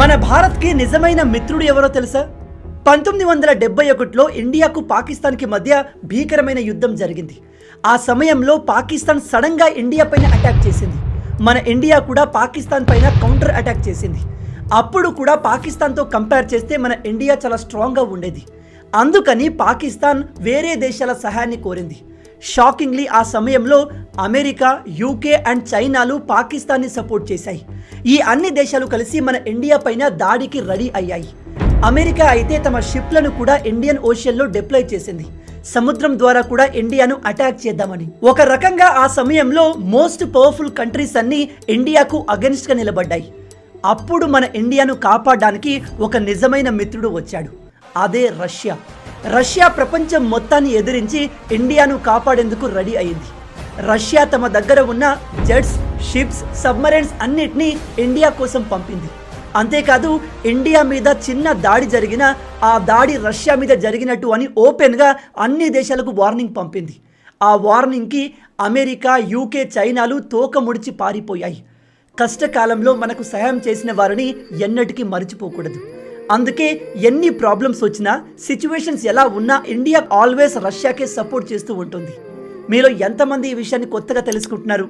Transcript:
మన భారత్కి నిజమైన మిత్రుడు ఎవరో తెలుసా? 1971లో ఇండియాకు పాకిస్తాన్కి మధ్య భీకరమైన యుద్ధం జరిగింది. ఆ సమయంలో పాకిస్తాన్ సడన్గా ఇండియా పైన అటాక్ చేసింది. మన ఇండియా కూడా పాకిస్తాన్ పైన కౌంటర్ అటాక్ చేసింది. అప్పుడు కూడా పాకిస్తాన్తో కంపేర్ చేస్తే మన ఇండియా చాలా స్ట్రాంగ్గా ఉండేది. అందుకని పాకిస్తాన్ వేరే దేశాల సహాయాన్ని కోరింది. షాకింగ్లీ ఆ సమయంలో అమెరికా, యూకే అండ్ చైనాలు పాకిస్తాన్ని సపోర్ట్ చేశాయి. ఈ అన్ని దేశాలు కలిసి మన ఇండియా పైన దాడికి రెడీ అయ్యాయి. అమెరికా అయితే తమ షిప్లను కూడా ఇండియన్ ఓషన్లో డిప్లాయ్ చేసింది. సముద్రం ద్వారా కూడా ఇండియాను అటాక్ చేద్దామని. ఒక రకంగా ఆ సమయంలో మోస్ట్ పవర్ఫుల్ కంట్రీస్ అన్ని ఇండియాకు అగెన్స్ట్గా నిలబడ్డాయి. అప్పుడు మన ఇండియాను కాపాడడానికి ఒక నిజమైన మిత్రుడు వచ్చాడు. అదే రష్యా. రష్యా ప్రపంచం మొత్తాన్ని ఎదిరించి ఇండియాను కాపాడేందుకు రెడీ అయింది. రష్యా తమ దగ్గర ఉన్న జెట్స్, షిప్స్, సబ్మరైన్స్ అన్నిటినీ ఇండియా కోసం పంపింది. అంతేకాదు ఇండియా మీద చిన్న దాడి జరిగినా ఆ దాడి రష్యా మీద జరిగినట్టు అని ఓపెన్గా అన్ని దేశాలకు వార్నింగ్ పంపింది. ఆ వార్నింగ్కి అమెరికా, యూకే, చైనాలు తోక ముడిచి పారిపోయాయి. కష్టకాలంలో మనకు సహాయం చేసిన వారిని ఎన్నటికీ మర్చిపోకూడదు. అందుకే ఎన్ని ప్రాబ్లమ్స్ వచ్చినా, సిచ్యువేషన్స్ ఎలా ఉన్నా ఇండియా ఆల్వేస్ రష్యాకే సపోర్ట్ చేస్తూ ఉంటుంది. మీలో ఎంతమంది ఈ విషయాన్ని కొత్తగా తెలుసుకుంటున్నారు?